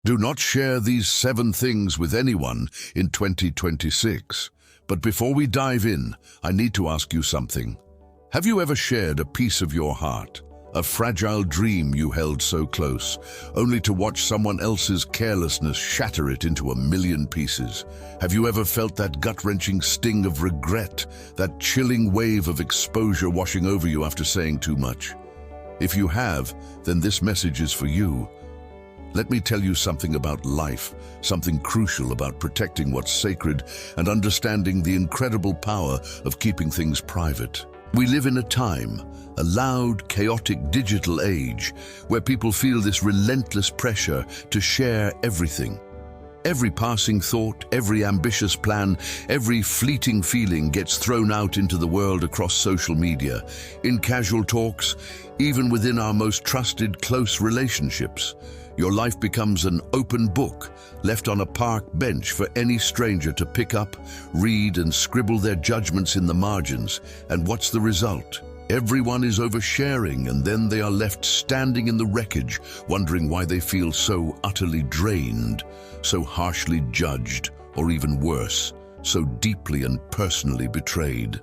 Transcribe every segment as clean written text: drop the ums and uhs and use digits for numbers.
Do not share these 7 things with anyone in 2026. But before we dive in, I need to ask you something. Have you ever shared a piece of your heart, a fragile dream you held so close, only to watch someone else's carelessness shatter it into a million pieces? Have you ever felt that gut-wrenching sting of regret, that chilling wave of exposure washing over you after saying too much? If you have, then this message is for you. Let me tell you something about life, something crucial about protecting what's sacred and understanding the incredible power of keeping things private. We live in a time, a loud, chaotic digital age, where people feel this relentless pressure to share everything. Every passing thought, every ambitious plan, every fleeting feeling gets thrown out into the world across social media, in casual talks, even within our most trusted, close relationships. Your life becomes an open book, left on a park bench for any stranger to pick up, read, and scribble their judgments in the margins. And what's the result? Everyone is oversharing, and then they are left standing in the wreckage, wondering why they feel so utterly drained, so harshly judged, or even worse, so deeply and personally betrayed.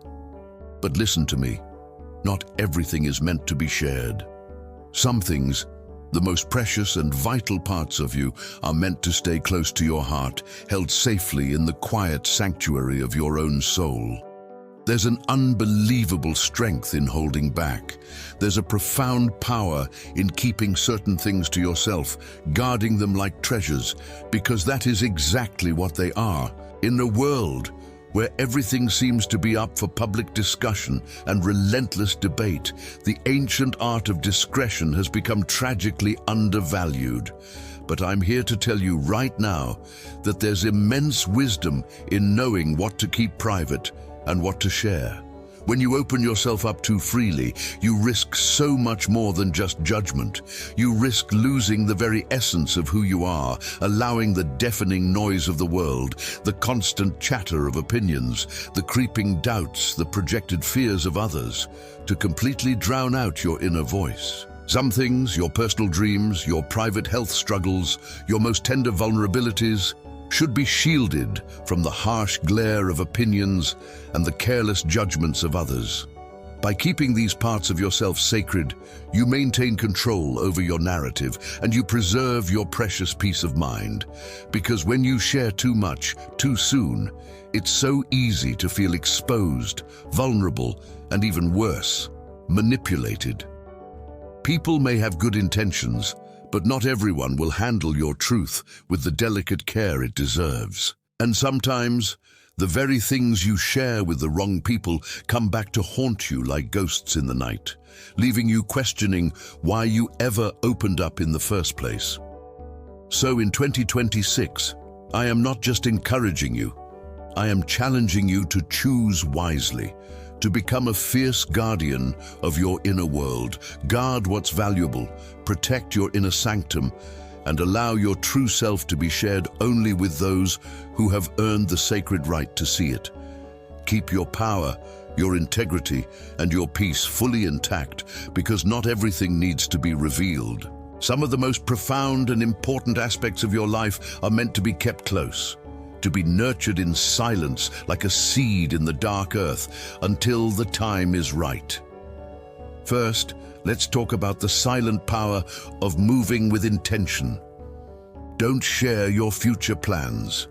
But listen to me, not everything is meant to be shared. Some things, the most precious and vital parts of you, are meant to stay close to your heart, held safely in the quiet sanctuary of your own soul. There's an unbelievable strength in holding back. There's a profound power in keeping certain things to yourself, guarding them like treasures, because that is exactly what they are. In a world where everything seems to be up for public discussion and relentless debate, the ancient art of discretion has become tragically undervalued. But I'm here to tell you right now that there's immense wisdom in knowing what to keep private and what to share. When you open yourself up too freely, you risk so much more than just judgment. You risk losing the very essence of who you are, allowing the deafening noise of the world, the constant chatter of opinions, the creeping doubts, the projected fears of others, to completely drown out your inner voice. Some things, your personal dreams, your private health struggles, your most tender vulnerabilities, should be shielded from the harsh glare of opinions and the careless judgments of others. By keeping these parts of yourself sacred, you maintain control over your narrative and you preserve your precious peace of mind. Because when you share too much, too soon, it's so easy to feel exposed, vulnerable, and even worse, manipulated. People may have good intentions, but not everyone will handle your truth with the delicate care it deserves. And sometimes, the very things you share with the wrong people come back to haunt you like ghosts in the night, leaving you questioning why you ever opened up in the first place. So in 2026, I am not just encouraging you, I am challenging you to choose wisely, to become a fierce guardian of your inner world. Guard what's valuable, protect your inner sanctum, and allow your true self to be shared only with those who have earned the sacred right to see it. Keep your power, your integrity, and your peace fully intact, because not everything needs to be revealed. Some of the most profound and important aspects of your life are meant to be kept close, to be nurtured in silence like a seed in the dark earth until the time is right. First, let's talk about the silent power of moving with intention. Don't share your future plans.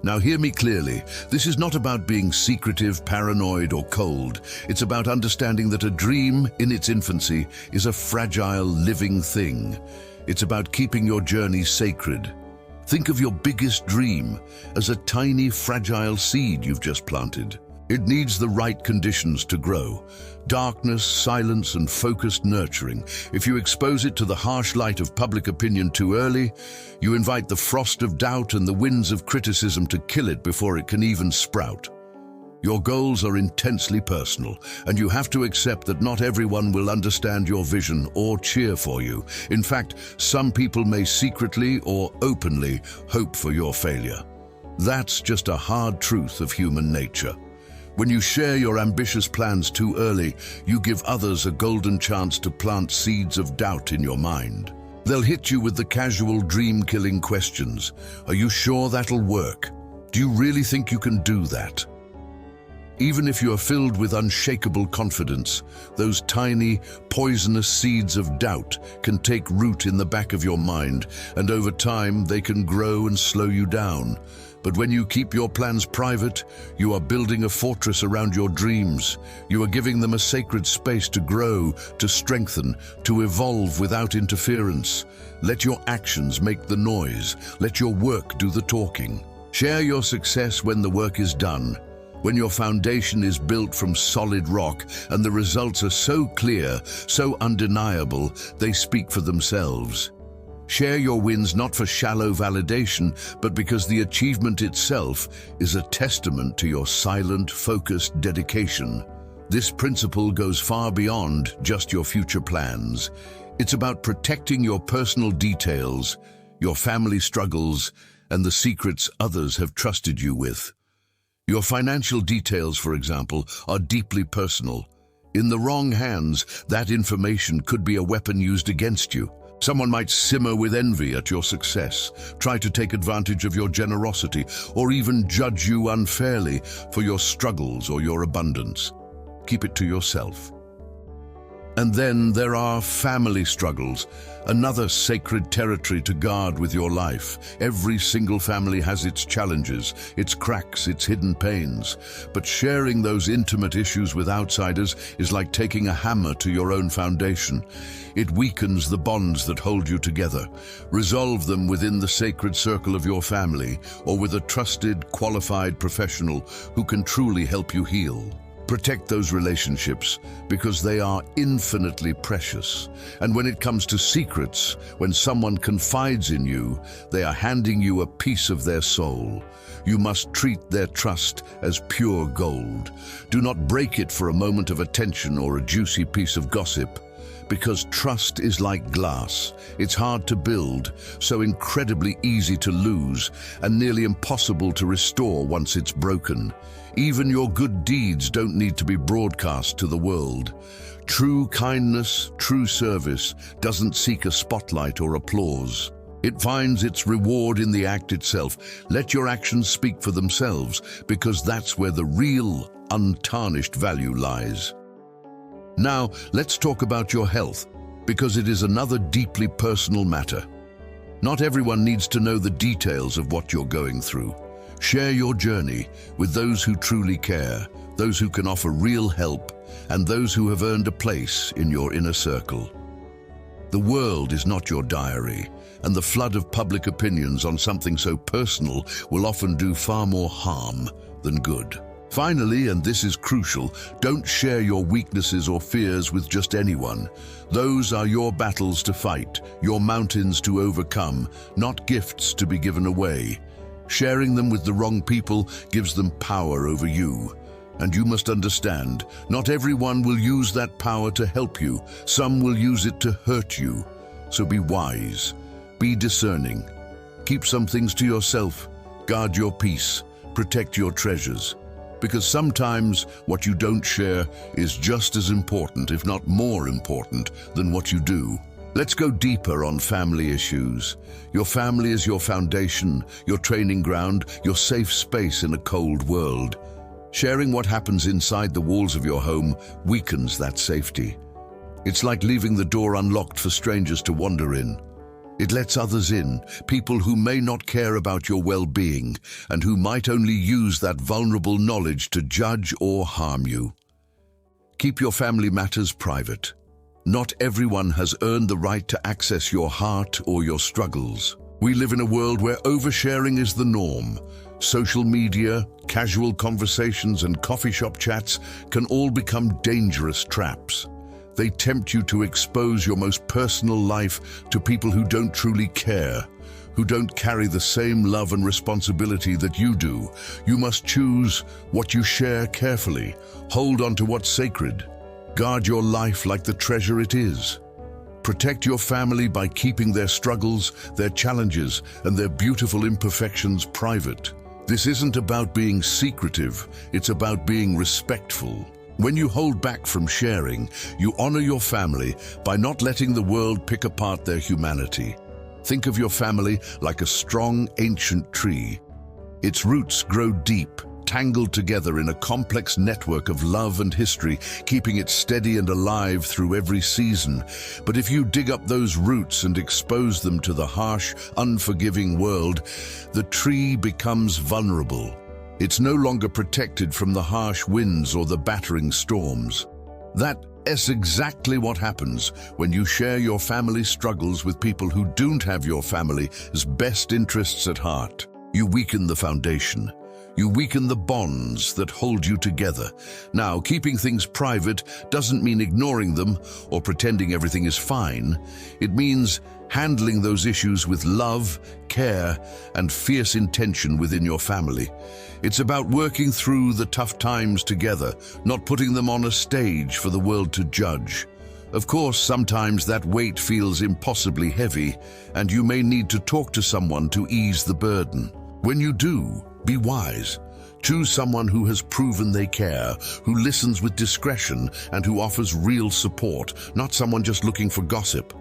Now hear me clearly, this is not about being secretive, paranoid, or cold. It's about understanding that a dream in its infancy is a fragile, living thing. It's about keeping your journey sacred. Think of your biggest dream as a tiny, fragile seed you've just planted. It needs the right conditions to grow. Darkness, silence, and focused nurturing. If you expose it to the harsh light of public opinion too early, you invite the frost of doubt and the winds of criticism to kill it before it can even sprout. Your goals are intensely personal, and you have to accept that not everyone will understand your vision or cheer for you. In fact, some people may secretly or openly hope for your failure. That's just a hard truth of human nature. When you share your ambitious plans too early, you give others a golden chance to plant seeds of doubt in your mind. They'll hit you with the casual dream-killing questions. Are you sure that'll work? Do you really think you can do that? Even if you are filled with unshakable confidence, those tiny, poisonous seeds of doubt can take root in the back of your mind, and over time they can grow and slow you down. But when you keep your plans private, you are building a fortress around your dreams. You are giving them a sacred space to grow, to strengthen, to evolve without interference. Let your actions make the noise. Let your work do the talking. Share your success when the work is done. When your foundation is built from solid rock and the results are so clear, so undeniable, they speak for themselves. Share your wins not for shallow validation, but because the achievement itself is a testament to your silent, focused dedication. This principle goes far beyond just your future plans. It's about protecting your personal details, your family struggles, and the secrets others have trusted you with. Your financial details, for example, are deeply personal. In the wrong hands, that information could be a weapon used against you. Someone might simmer with envy at your success, try to take advantage of your generosity, or even judge you unfairly for your struggles or your abundance. Keep it to yourself. And then there are family struggles, another sacred territory to guard with your life. Every single family has its challenges, its cracks, its hidden pains. But sharing those intimate issues with outsiders is like taking a hammer to your own foundation. It weakens the bonds that hold you together. Resolve them within the sacred circle of your family, or with a trusted, qualified professional who can truly help you heal. Protect those relationships because they are infinitely precious. And when it comes to secrets, when someone confides in you, they are handing you a piece of their soul. You must treat their trust as pure gold. Do not break it for a moment of attention or a juicy piece of gossip. Because trust is like glass. It's hard to build, so incredibly easy to lose, and nearly impossible to restore once it's broken. Even your good deeds don't need to be broadcast to the world. True kindness, true service doesn't seek a spotlight or applause. It finds its reward in the act itself. Let your actions speak for themselves, because that's where the real, untarnished value lies. Now, let's talk about your health, because it is another deeply personal matter. Not everyone needs to know the details of what you're going through. Share your journey with those who truly care, those who can offer real help, and those who have earned a place in your inner circle. The world is not your diary, and the flood of public opinions on something so personal will often do far more harm than good. Finally, and this is crucial, don't share your weaknesses or fears with just anyone. Those are your battles to fight, your mountains to overcome, not gifts to be given away. Sharing them with the wrong people gives them power over you. And you must understand, not everyone will use that power to help you. Some will use it to hurt you. So be wise, be discerning. Keep some things to yourself, guard your peace, protect your treasures. Because sometimes what you don't share is just as important, if not more important, than what you do. Let's go deeper on family issues. Your family is your foundation, your training ground, your safe space in a cold world. Sharing what happens inside the walls of your home weakens that safety. It's like leaving the door unlocked for strangers to wander in. It lets others in, people who may not care about your well-being and who might only use that vulnerable knowledge to judge or harm you. Keep your family matters private. Not everyone has earned the right to access your heart or your struggles. We live in a world where oversharing is the norm. Social media, casual conversations, and coffee shop chats can all become dangerous traps. They tempt you to expose your most personal life to people who don't truly care, who don't carry the same love and responsibility that you do. You must choose what you share carefully. Hold on to what's sacred. Guard your life like the treasure it is. Protect your family by keeping their struggles, their challenges, and their beautiful imperfections private. This isn't about being secretive, it's about being respectful. When you hold back from sharing, you honor your family by not letting the world pick apart their humanity. Think of your family like a strong, ancient tree. Its roots grow deep, tangled together in a complex network of love and history, keeping it steady and alive through every season. But if you dig up those roots and expose them to the harsh, unforgiving world, the tree becomes vulnerable. It's no longer protected from the harsh winds or the battering storms. That's exactly what happens when you share your family struggles with people who don't have your family's best interests at heart. You weaken the foundation. You weaken the bonds that hold you together. Now, keeping things private doesn't mean ignoring them or pretending everything is fine. It means handling those issues with love, care, and fierce intention within your family. It's about working through the tough times together, not putting them on a stage for the world to judge. Of course, sometimes that weight feels impossibly heavy, and you may need to talk to someone to ease the burden. When you do, be wise. Choose someone who has proven they care, who listens with discretion, and who offers real support, not someone just looking for gossip.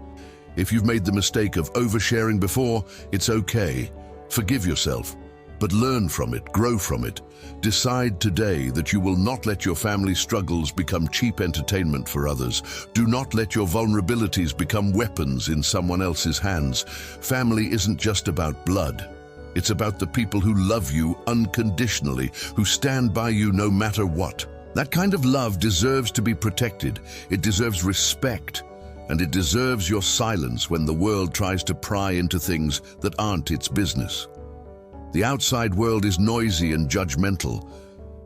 If you've made the mistake of oversharing before, it's okay. Forgive yourself, but learn from it, grow from it. Decide today that you will not let your family struggles become cheap entertainment for others. Do not let your vulnerabilities become weapons in someone else's hands. Family isn't just about blood. It's about the people who love you unconditionally, who stand by you no matter what. That kind of love deserves to be protected. It deserves respect, and it deserves your silence when the world tries to pry into things that aren't its business. The outside world is noisy and judgmental,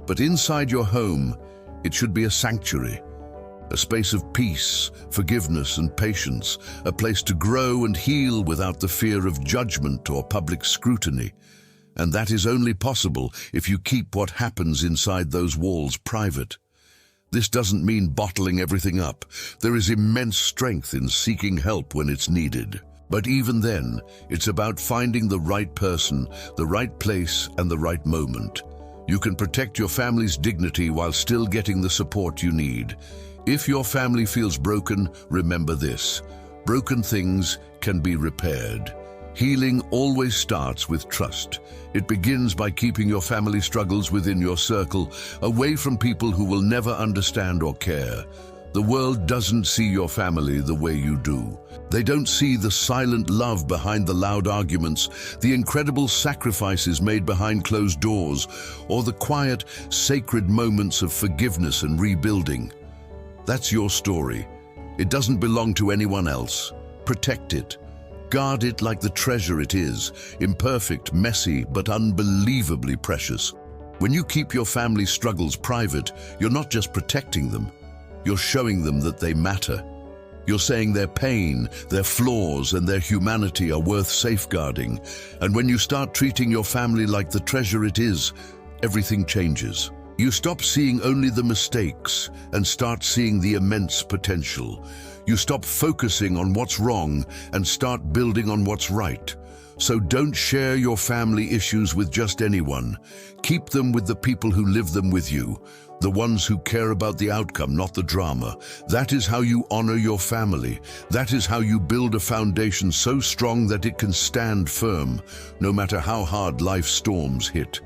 but inside your home, it should be a sanctuary. A space of peace, forgiveness, and patience, a place to grow and heal without the fear of judgment or public scrutiny. And that is only possible if you keep what happens inside those walls private. This doesn't mean bottling everything up. There is immense strength in seeking help when it's needed. But even then, it's about finding the right person, the right place, and the right moment. You can protect your family's dignity while still getting the support you need. If your family feels broken, remember this: broken things can be repaired. Healing always starts with trust. It begins by keeping your family struggles within your circle, away from people who will never understand or care. The world doesn't see your family the way you do. They don't see the silent love behind the loud arguments, the incredible sacrifices made behind closed doors, or the quiet, sacred moments of forgiveness and rebuilding. That's your story. It doesn't belong to anyone else. Protect it. Guard it like the treasure it is, imperfect, messy, but unbelievably precious. When you keep your family's struggles private, you're not just protecting them, you're showing them that they matter. You're saying their pain, their flaws, and their humanity are worth safeguarding. And when you start treating your family like the treasure it is, everything changes. You stop seeing only the mistakes and start seeing the immense potential. You stop focusing on what's wrong and start building on what's right. So don't share your family issues with just anyone. Keep them with the people who live them with you, the ones who care about the outcome, not the drama. That is how you honor your family. That is how you build a foundation so strong that it can stand firm, no matter how hard life's storms hit.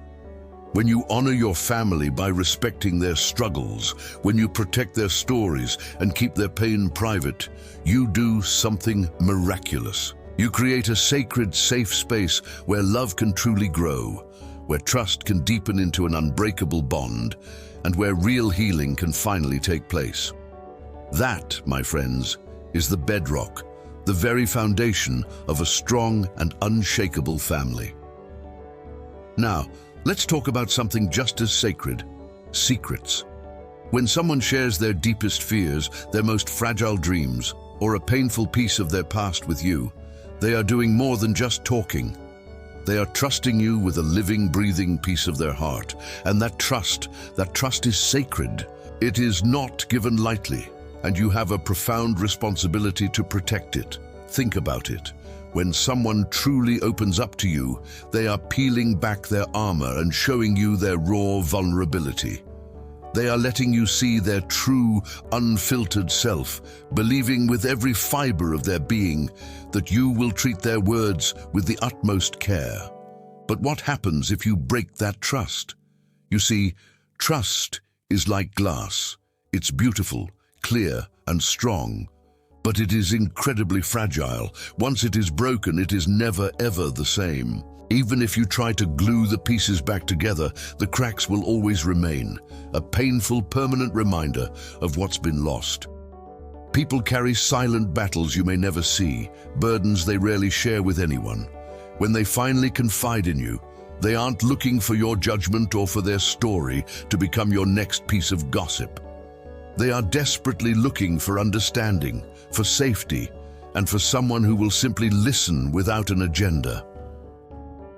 When you honor your family by respecting their struggles, when you protect their stories and keep their pain private, you do something miraculous. You create a sacred, safe space where love can truly grow, where trust can deepen into an unbreakable bond, and where real healing can finally take place. That, my friends, is the bedrock, the very foundation of a strong and unshakable family. Now, let's talk about something just as sacred: secrets. When someone shares their deepest fears, their most fragile dreams, or a painful piece of their past with you, they are doing more than just talking. They are trusting you with a living, breathing piece of their heart. And that trust is sacred. It is not given lightly, and you have a profound responsibility to protect it. Think about it. When someone truly opens up to you, they are peeling back their armor and showing you their raw vulnerability. They are letting you see their true, unfiltered self, believing with every fiber of their being that you will treat their words with the utmost care. But what happens if you break that trust? You see, trust is like glass. It's beautiful, clear, and strong, but it is incredibly fragile. Once it is broken, it is never ever the same. Even if you try to glue the pieces back together, the cracks will always remain, a painful, permanent reminder of what's been lost. People carry silent battles you may never see, burdens they rarely share with anyone. When they finally confide in you, they aren't looking for your judgment or for their story to become your next piece of gossip. They are desperately looking for understanding, for safety, and for someone who will simply listen without an agenda.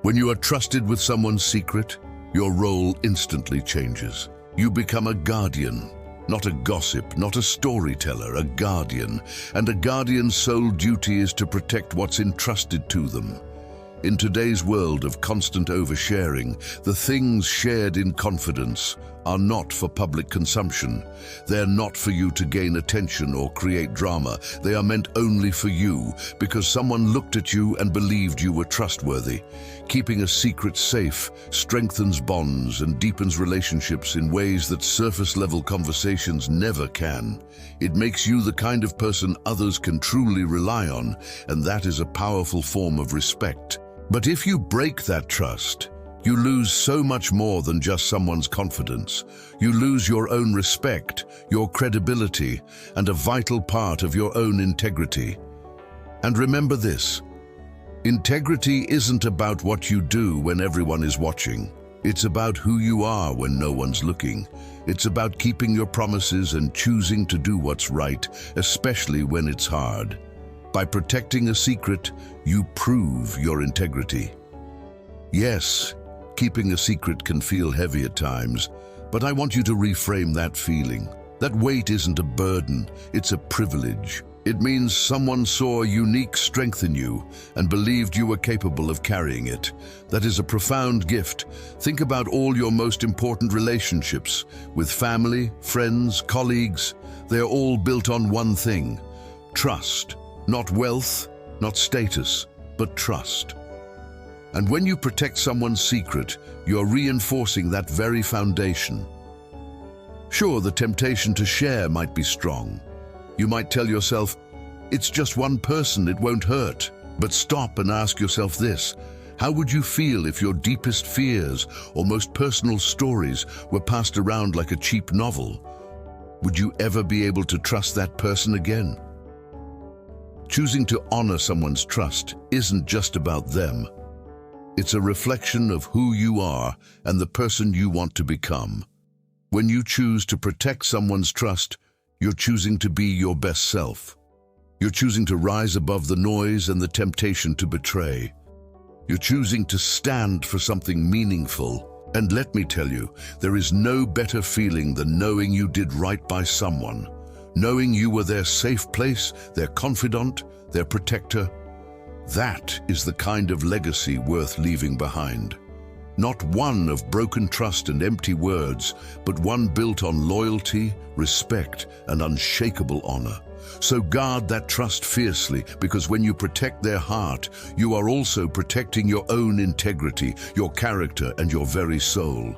When you are trusted with someone's secret, your role instantly changes. You become a guardian, not a gossip, not a storyteller, a guardian. And a guardian's sole duty is to protect what's entrusted to them. In today's world of constant oversharing, the things shared in confidence are not for public consumption. They're not for you to gain attention or create drama. They are meant only for you, because someone looked at you and believed you were trustworthy. Keeping a secret safe strengthens bonds and deepens relationships in ways that surface-level conversations never can. It makes you the kind of person others can truly rely on, and that is a powerful form of respect. But if you break that trust, you lose so much more than just someone's confidence. You lose your own respect, your credibility, and a vital part of your own integrity. And remember this: integrity isn't about what you do when everyone is watching. It's about who you are when no one's looking. It's about keeping your promises and choosing to do what's right, especially when it's hard. By protecting a secret, you prove your integrity. Yes, keeping a secret can feel heavy at times, but I want you to reframe that feeling. That weight isn't a burden, it's a privilege. It means someone saw a unique strength in you and believed you were capable of carrying it. That is a profound gift. Think about all your most important relationships with family, friends, colleagues. They're all built on one thing: trust. Not wealth, not status, but trust. And when you protect someone's secret, you're reinforcing that very foundation. Sure, the temptation to share might be strong. You might tell yourself, it's just one person, it won't hurt. But stop and ask yourself this: how would you feel if your deepest fears or most personal stories were passed around like a cheap novel? Would you ever be able to trust that person again? Choosing to honor someone's trust isn't just about them. It's a reflection of who you are and the person you want to become. When you choose to protect someone's trust, you're choosing to be your best self. You're choosing to rise above the noise and the temptation to betray. You're choosing to stand for something meaningful. And let me tell you, there is no better feeling than knowing you did right by someone. Knowing you were their safe place, their confidant, their protector. That is the kind of legacy worth leaving behind. Not one of broken trust and empty words, but one built on loyalty, respect, and unshakable honor. So guard that trust fiercely, because when you protect their heart, you are also protecting your own integrity, your character, and your very soul.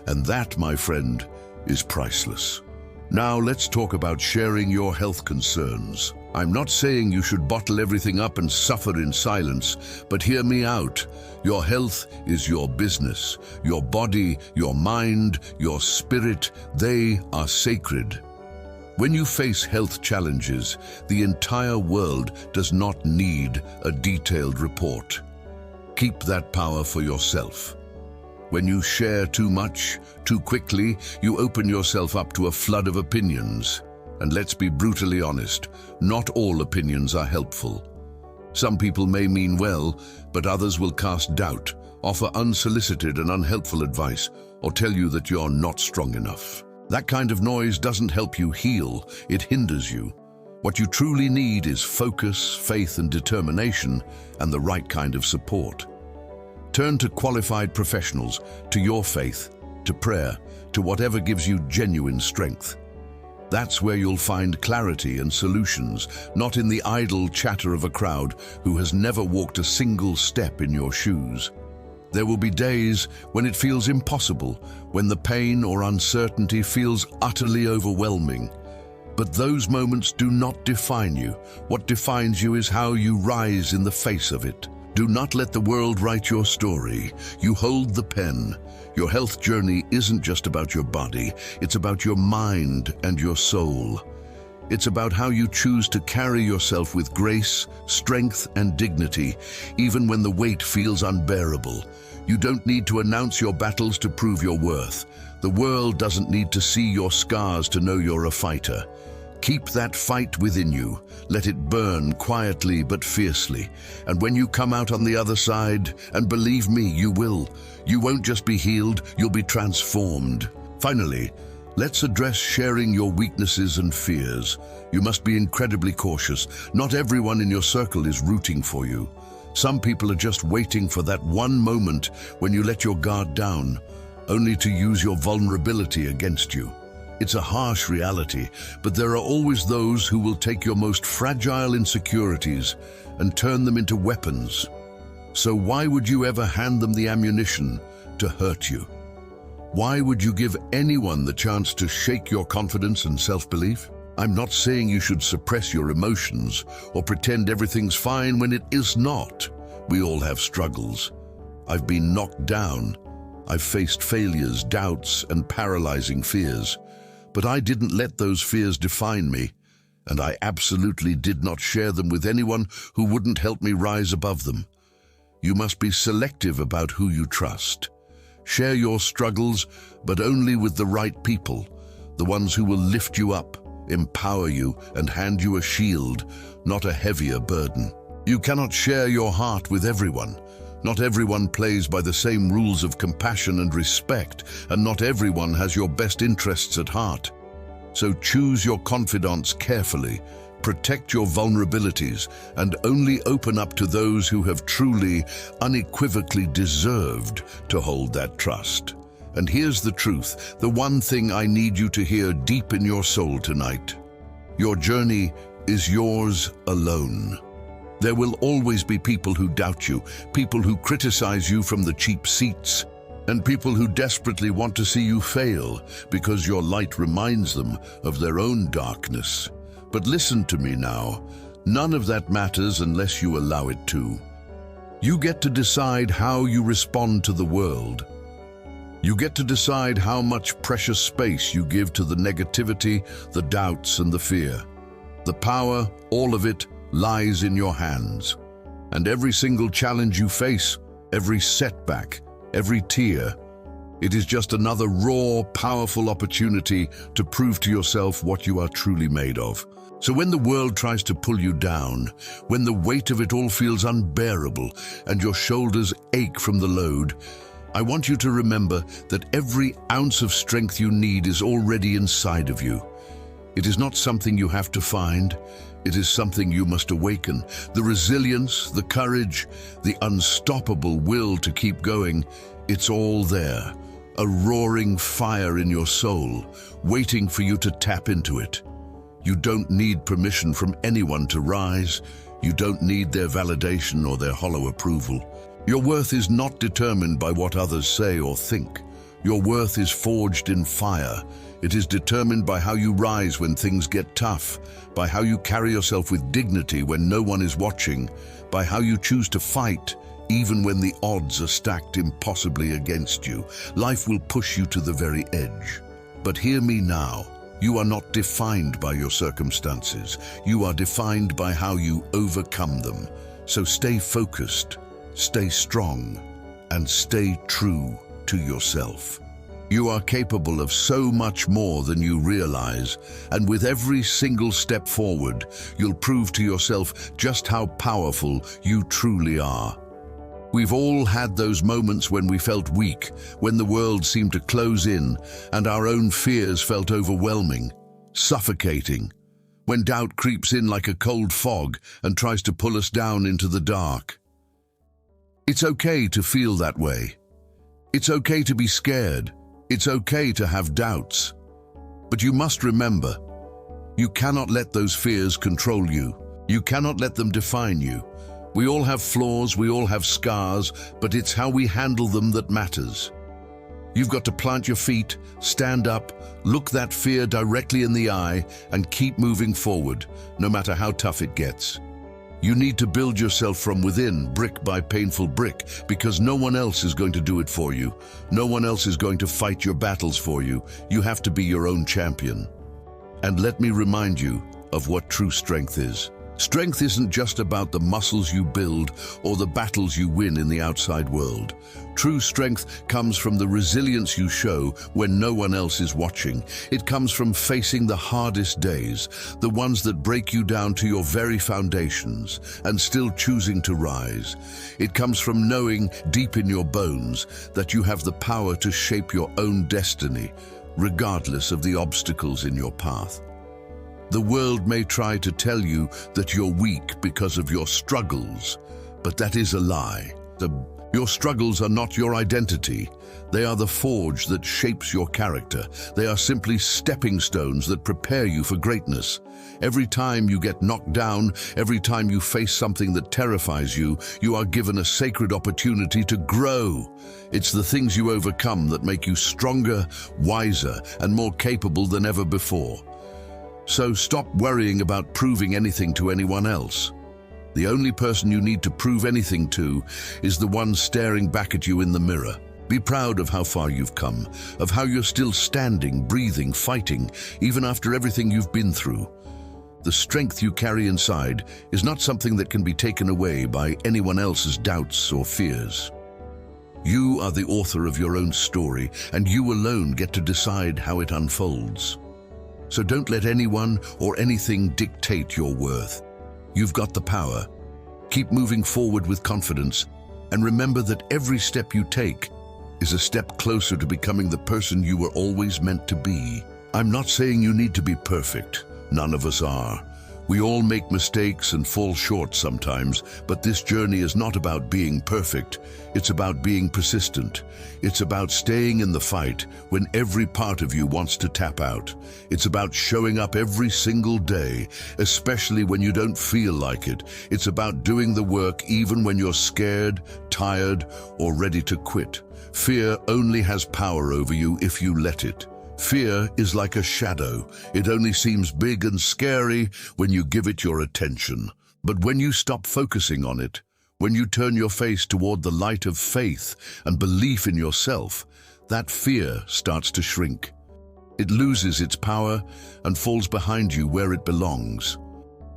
And that, my friend, is priceless. Now let's talk about sharing your health concerns. I'm not saying you should bottle everything up and suffer in silence, but hear me out. Your health is your business. Your body, your mind, your spirit, they are sacred. When you face health challenges, the entire world does not need a detailed report. Keep that power for yourself. When you share too much, too quickly, you open yourself up to a flood of opinions. And let's be brutally honest, not all opinions are helpful. Some people may mean well, but others will cast doubt, offer unsolicited and unhelpful advice, or tell you that you're not strong enough. That kind of noise doesn't help you heal, it hinders you. What you truly need is focus, faith, and determination, and the right kind of support. Turn to qualified professionals, to your faith, to prayer, to whatever gives you genuine strength. That's where you'll find clarity and solutions, not in the idle chatter of a crowd who has never walked a single step in your shoes. There will be days when it feels impossible, when the pain or uncertainty feels utterly overwhelming. But those moments do not define you. What defines you is how you rise in the face of it. Do not let the world write your story. You hold the pen. Your health journey isn't just about your body, it's about your mind and your soul. It's about how you choose to carry yourself with grace, strength, and dignity, even when the weight feels unbearable. You don't need to announce your battles to prove your worth. The world doesn't need to see your scars to know you're a fighter. Keep that fight within you. Let it burn quietly but fiercely. And when you come out on the other side, and believe me, you will, you won't just be healed, you'll be transformed. Finally, let's address sharing your weaknesses and fears. You must be incredibly cautious. Not everyone in your circle is rooting for you. Some people are just waiting for that one moment when you let your guard down, only to use your vulnerability against you. It's a harsh reality, but there are always those who will take your most fragile insecurities and turn them into weapons. So why would you ever hand them the ammunition to hurt you? Why would you give anyone the chance to shake your confidence and self-belief? I'm not saying you should suppress your emotions or pretend everything's fine when it is not. We all have struggles. I've been knocked down. I've faced failures, doubts, and paralyzing fears. But I didn't let those fears define me, and I absolutely did not share them with anyone who wouldn't help me rise above them. You must be selective about who you trust. Share your struggles, but only with the right people, the ones who will lift you up, empower you, and hand you a shield, not a heavier burden. You cannot share your heart with everyone. Not everyone plays by the same rules of compassion and respect, and not everyone has your best interests at heart. So choose your confidants carefully, protect your vulnerabilities, and only open up to those who have truly, unequivocally deserved to hold that trust. And here's the truth, the one thing I need you to hear deep in your soul tonight. Your journey is yours alone. There will always be people who doubt you, people who criticize you from the cheap seats, and people who desperately want to see you fail because your light reminds them of their own darkness. But listen to me now, none of that matters unless you allow it to. You get to decide how you respond to the world. You get to decide how much precious space you give to the negativity, the doubts, and the fear. The power, all of it, lies in your hands. And every single challenge you face, every setback, every tear, it is just another raw, powerful opportunity to prove to yourself what you are truly made of. So when the world tries to pull you down, when the weight of it all feels unbearable and your shoulders ache from the load, I want you to remember that every ounce of strength you need is already inside of you. It is not something you have to find. It is something you must awaken. The resilience, the courage, the unstoppable will to keep going, it's all there. A roaring fire in your soul, waiting for you to tap into it. You don't need permission from anyone to rise. You don't need their validation or their hollow approval. Your worth is not determined by what others say or think. Your worth is forged in fire. It is determined by how you rise when things get tough, by how you carry yourself with dignity when no one is watching, by how you choose to fight even when the odds are stacked impossibly against you. Life will push you to the very edge. But hear me now. You are not defined by your circumstances. You are defined by how you overcome them. So stay focused, stay strong, and stay true to yourself. You are capable of so much more than you realize, and with every single step forward, you'll prove to yourself just how powerful you truly are. We've all had those moments when we felt weak, when the world seemed to close in, and our own fears felt overwhelming, suffocating, when doubt creeps in like a cold fog and tries to pull us down into the dark. It's okay to feel that way. It's okay to be scared. It's okay to have doubts, but you must remember, you cannot let those fears control you. You cannot let them define you. We all have flaws, we all have scars, but it's how we handle them that matters. You've got to plant your feet, stand up, look that fear directly in the eye, and keep moving forward, no matter how tough it gets. You need to build yourself from within, brick by painful brick, because no one else is going to do it for you. No one else is going to fight your battles for you. You have to be your own champion. And let me remind you of what true strength is. Strength isn't just about the muscles you build or the battles you win in the outside world. True strength comes from the resilience you show when no one else is watching. It comes from facing the hardest days, the ones that break you down to your very foundations, and still choosing to rise. It comes from knowing deep in your bones that you have the power to shape your own destiny, regardless of the obstacles in your path. The world may try to tell you that you're weak because of your struggles, but that is a lie. Your struggles are not your identity. They are the forge that shapes your character. They are simply stepping stones that prepare you for greatness. Every time you get knocked down, every time you face something that terrifies you, you are given a sacred opportunity to grow. It's the things you overcome that make you stronger, wiser, and more capable than ever before. So stop worrying about proving anything to anyone else. The only person you need to prove anything to is the one staring back at you in the mirror. Be proud of how far you've come, of how you're still standing, breathing, fighting, even after everything you've been through. The strength you carry inside is not something that can be taken away by anyone else's doubts or fears. You are the author of your own story, and you alone get to decide how it unfolds. So don't let anyone or anything dictate your worth. You've got the power. Keep moving forward with confidence, and remember that every step you take is a step closer to becoming the person you were always meant to be. I'm not saying you need to be perfect. None of us are. We all make mistakes and fall short sometimes, but this journey is not about being perfect. It's about being persistent. It's about staying in the fight when every part of you wants to tap out. It's about showing up every single day, especially when you don't feel like it. It's about doing the work even when you're scared, tired, or ready to quit. Fear only has power over you if you let it. Fear is like a shadow. It only seems big and scary when you give it your attention. But when you stop focusing on it, when you turn your face toward the light of faith and belief in yourself, that fear starts to shrink. It loses its power and falls behind you where it belongs.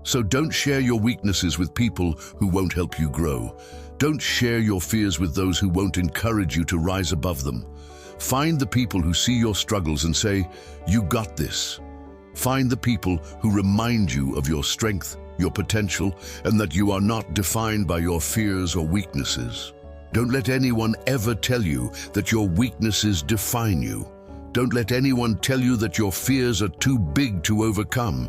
So don't share your weaknesses with people who won't help you grow. Don't share your fears with those who won't encourage you to rise above them. Find the people who see your struggles and say, "You got this." Find the people who remind you of your strength, your potential, and that you are not defined by your fears or weaknesses. Don't let anyone ever tell you that your weaknesses define you. Don't let anyone tell you that your fears are too big to overcome.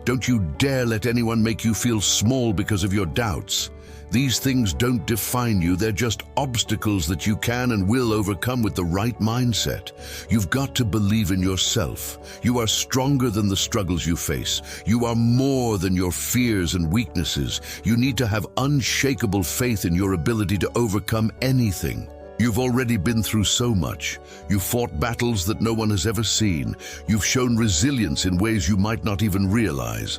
Don't you dare let anyone make you feel small because of your doubts. These things don't define you, they're just obstacles that you can and will overcome with the right mindset. You've got to believe in yourself. You are stronger than the struggles you face. You are more than your fears and weaknesses. You need to have unshakable faith in your ability to overcome anything. You've already been through so much. You've fought battles that no one has ever seen. You've shown resilience in ways you might not even realize.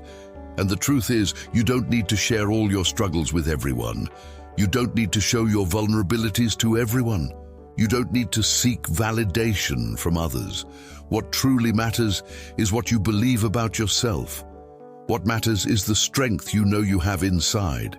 And the truth is, you don't need to share all your struggles with everyone. You don't need to show your vulnerabilities to everyone. You don't need to seek validation from others. What truly matters is what you believe about yourself. What matters is the strength you know you have inside.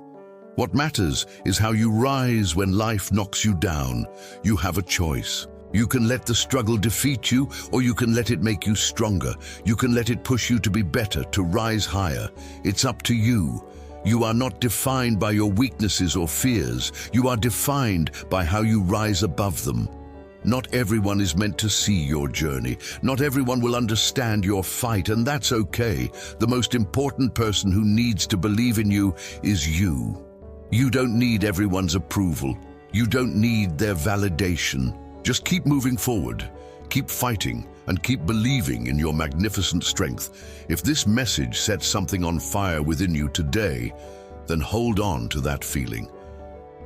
What matters is how you rise when life knocks you down. You have a choice. You can let the struggle defeat you, or you can let it make you stronger. You can let it push you to be better, to rise higher. It's up to you. You are not defined by your weaknesses or fears. You are defined by how you rise above them. Not everyone is meant to see your journey. Not everyone will understand your fight, and that's okay. The most important person who needs to believe in you is you. You don't need everyone's approval. You don't need their validation. Just keep moving forward. Keep fighting and keep believing in your magnificent strength. If this message sets something on fire within you today, then hold on to that feeling.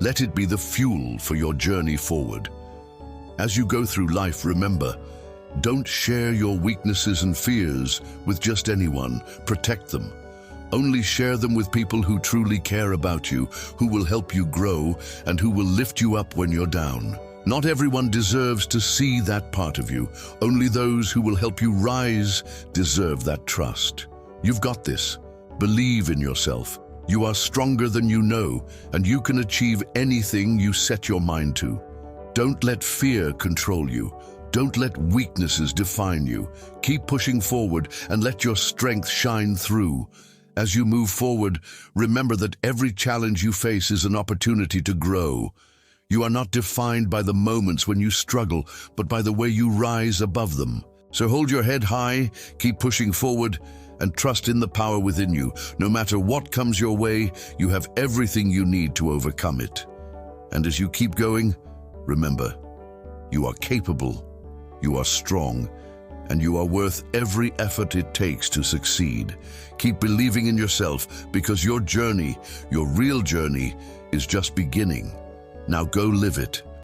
Let it be the fuel for your journey forward. As you go through life, remember, don't share your weaknesses and fears with just anyone. Protect them. Only share them with people who truly care about you, who will help you grow, and who will lift you up when you're down. Not everyone deserves to see that part of you. Only those who will help you rise deserve that trust. You've got this. Believe in yourself. You are stronger than you know, and you can achieve anything you set your mind to. Don't let fear control you. Don't let weaknesses define you. Keep pushing forward and let your strength shine through. As you move forward, remember that every challenge you face is an opportunity to grow. You are not defined by the moments when you struggle, but by the way you rise above them. So hold your head high, keep pushing forward, and trust in the power within you. No matter what comes your way, you have everything you need to overcome it. And as you keep going, remember, you are capable, you are strong, and you are worth every effort it takes to succeed. Keep believing in yourself, because your journey, your real journey, is just beginning. Now go live it.